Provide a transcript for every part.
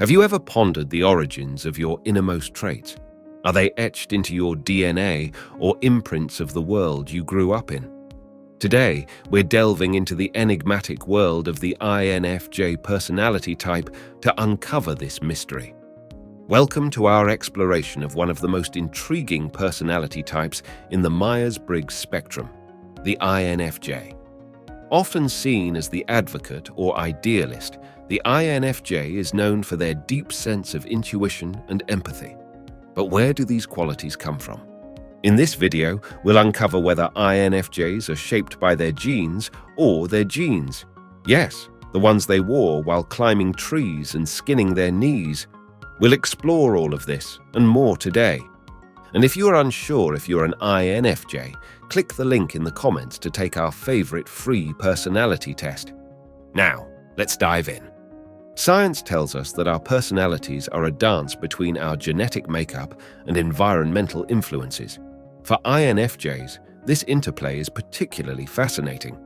Have you ever pondered the origins of your innermost traits? Are they etched into your DNA or imprints of the world you grew up in? Today, we're delving into the enigmatic world of the INFJ personality type to uncover this mystery. Welcome to our exploration of one of the most intriguing personality types in the Myers-Briggs spectrum, the INFJ. Often seen as the advocate or idealist, the INFJ is known for their deep sense of intuition and empathy. But where do these qualities come from? In this video, we'll uncover whether INFJs are shaped by their genes or their genes. Yes, the ones they wore while climbing trees and skinning their knees. We'll explore all of this and more today. And if you're unsure if you're an INFJ, click the link in the comments to take our favorite free personality test. Now, let's dive in. Science tells us that our personalities are a dance between our genetic makeup and environmental influences. For INFJs, this interplay is particularly fascinating.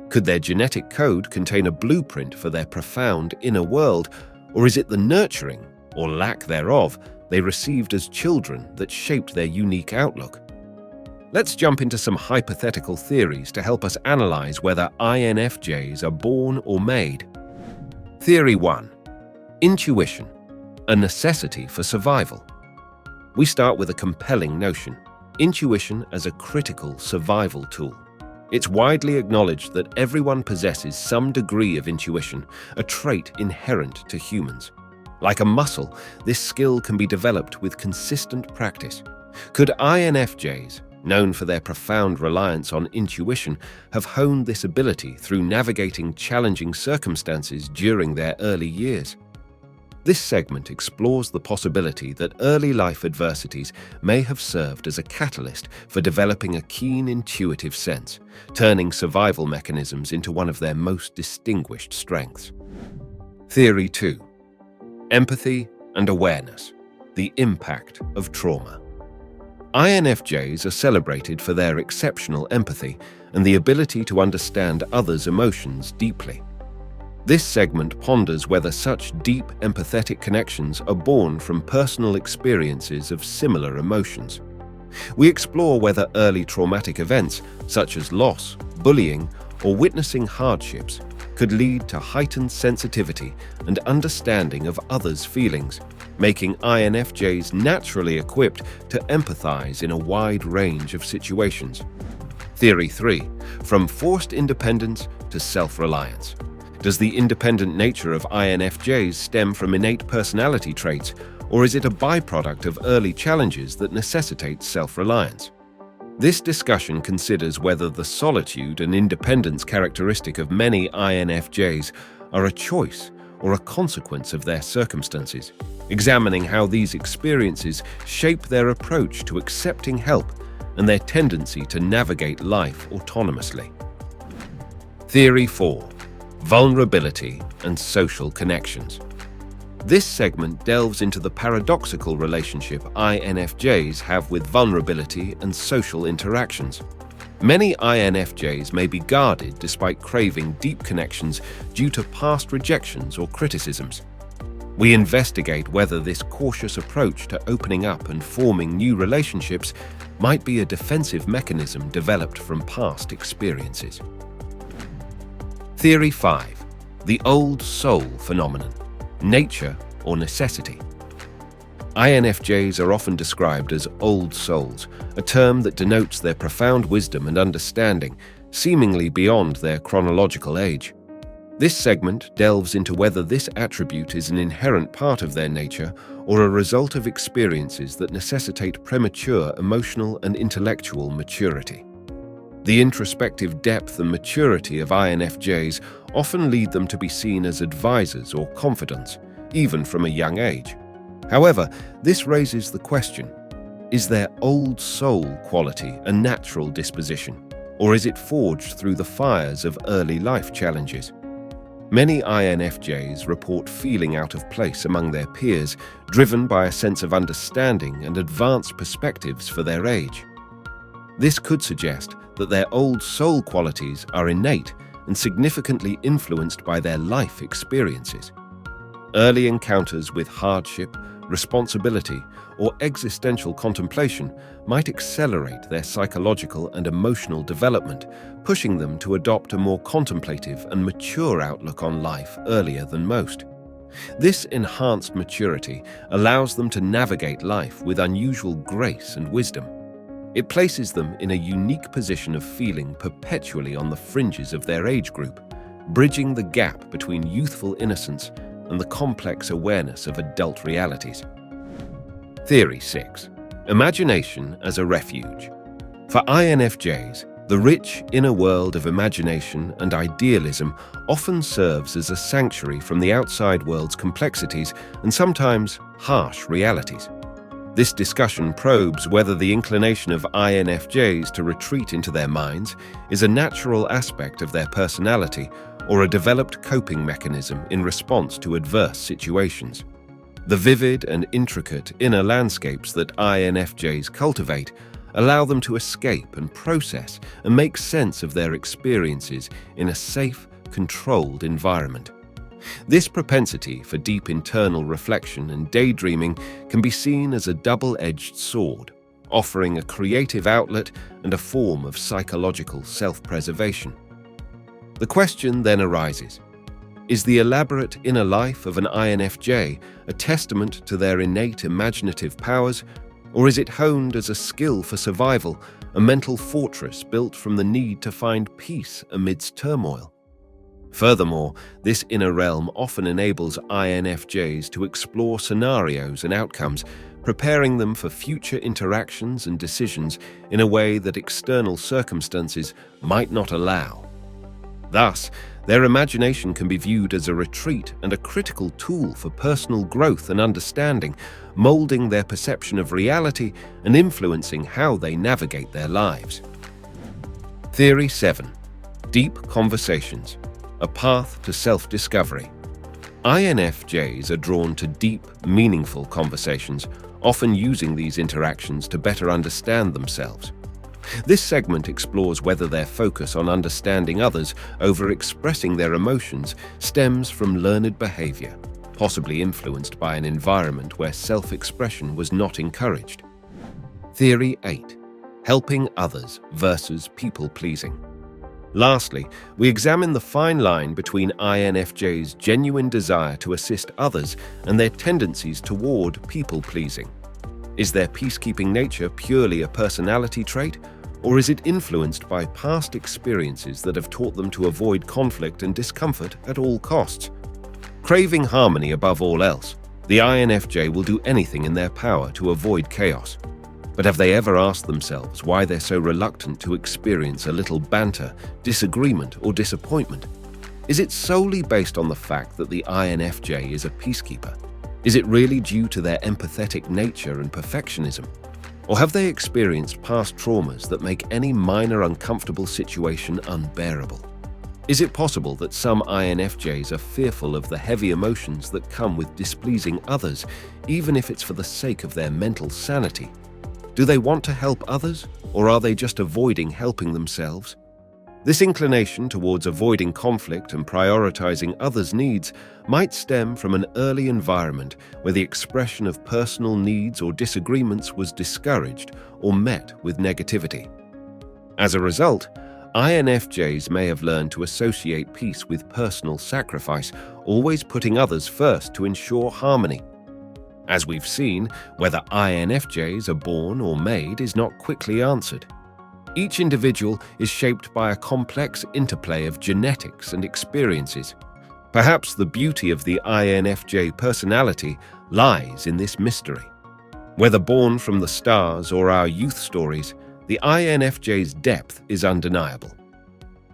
Could their genetic code contain a blueprint for their profound inner world, or is it the nurturing, or lack thereof, they received as children that shaped their unique outlook? Let's jump into some hypothetical theories to help us analyze whether INFJs are born or made. Theory 1. Intuition, a necessity for survival. We start with a compelling notion: intuition as a critical survival tool. It's widely acknowledged that everyone possesses some degree of intuition, a trait inherent to humans. Like a muscle, this skill can be developed with consistent practice. Could INFJs, known for their profound reliance on intuition, have honed this ability through navigating challenging circumstances during their early years? This segment explores the possibility that early life adversities may have served as a catalyst for developing a keen intuitive sense, turning survival mechanisms into one of their most distinguished strengths. Theory 2. Empathy and awareness, the impact of trauma. INFJs are celebrated for their exceptional empathy and the ability to understand others' emotions deeply. This segment ponders whether such deep empathetic connections are born from personal experiences of similar emotions. We explore whether early traumatic events, such as loss, bullying, or witnessing hardships, could lead to heightened sensitivity and understanding of others' feelings, making INFJs naturally equipped to empathize in a wide range of situations. Theory 3. From forced independence to self-reliance. Does the independent nature of INFJs stem from innate personality traits, or is it a byproduct of early challenges that necessitate self-reliance? This discussion considers whether the solitude and independence characteristic of many INFJs are a choice or a consequence of their circumstances, examining how these experiences shape their approach to accepting help and their tendency to navigate life autonomously. Theory 4. Vulnerability and social connections. This segment delves into the paradoxical relationship INFJs have with vulnerability and social interactions. Many INFJs may be guarded despite craving deep connections due to past rejections or criticisms. We investigate whether this cautious approach to opening up and forming new relationships might be a defensive mechanism developed from past experiences. Theory 5. The old soul phenomenon, nature or necessity. INFJs are often described as old souls, a term that denotes their profound wisdom and understanding, seemingly beyond their chronological age. This segment delves into whether this attribute is an inherent part of their nature or a result of experiences that necessitate premature emotional and intellectual maturity. The introspective depth and maturity of INFJs often lead them to be seen as advisors or confidants, even from a young age. However, this raises the question: is their old soul quality a natural disposition, or is it forged through the fires of early life challenges? Many INFJs report feeling out of place among their peers, driven by a sense of understanding and advanced perspectives for their age. This could suggest that their old soul qualities are innate and significantly influenced by their life experiences. Early encounters with hardship, responsibility, or existential contemplation might accelerate their psychological and emotional development, pushing them to adopt a more contemplative and mature outlook on life earlier than most. This enhanced maturity allows them to navigate life with unusual grace and wisdom. It places them in a unique position of feeling perpetually on the fringes of their age group, bridging the gap between youthful innocence and the complex awareness of adult realities. Theory 6. Imagination as a refuge. For INFJs, the rich inner world of imagination and idealism often serves as a sanctuary from the outside world's complexities and sometimes harsh realities. This discussion probes whether the inclination of INFJs to retreat into their minds is a natural aspect of their personality or a developed coping mechanism in response to adverse situations. The vivid and intricate inner landscapes that INFJs cultivate allow them to escape and process and make sense of their experiences in a safe, controlled environment. This propensity for deep internal reflection and daydreaming can be seen as a double-edged sword, offering a creative outlet and a form of psychological self-preservation. The question then arises: is the elaborate inner life of an INFJ a testament to their innate imaginative powers, or is it honed as a skill for survival, a mental fortress built from the need to find peace amidst turmoil? Furthermore, this inner realm often enables INFJs to explore scenarios and outcomes, preparing them for future interactions and decisions in a way that external circumstances might not allow. Thus, their imagination can be viewed as a retreat and a critical tool for personal growth and understanding, molding their perception of reality and influencing how they navigate their lives. Theory 7. Deep conversations. A path to self-discovery. INFJs are drawn to deep, meaningful conversations, often using these interactions to better understand themselves. This segment explores whether their focus on understanding others over expressing their emotions stems from learned behavior, possibly influenced by an environment where self-expression was not encouraged. Theory 8. Helping others versus people-pleasing. Lastly, we examine the fine line between INFJs' genuine desire to assist others and their tendencies toward people-pleasing. Is their peacekeeping nature purely a personality trait, or is it influenced by past experiences that have taught them to avoid conflict and discomfort at all costs? Craving harmony above all else, the INFJ will do anything in their power to avoid chaos. But have they ever asked themselves why they're so reluctant to experience a little banter, disagreement, or disappointment? Is it solely based on the fact that the INFJ is a peacekeeper? Is it really due to their empathetic nature and perfectionism? Or have they experienced past traumas that make any minor uncomfortable situation unbearable? Is it possible that some INFJs are fearful of the heavy emotions that come with displeasing others, even if it's for the sake of their mental sanity? Do they want to help others, or are they just avoiding helping themselves? This inclination towards avoiding conflict and prioritizing others' needs might stem from an early environment where the expression of personal needs or disagreements was discouraged or met with negativity. As a result, INFJs may have learned to associate peace with personal sacrifice, always putting others first to ensure harmony. As we've seen, whether INFJs are born or made is not quickly answered. Each individual is shaped by a complex interplay of genetics and experiences. Perhaps the beauty of the INFJ personality lies in this mystery. Whether born from the stars or our youth stories, the INFJ's depth is undeniable.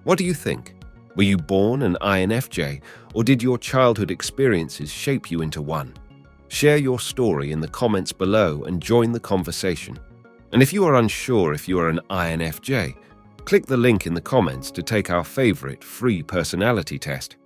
What do you think? Were you born an INFJ, or did your childhood experiences shape you into one? Share your story in the comments below and join the conversation. And if you are unsure if you are an INFJ, click the link in the comments to take our favorite free personality test.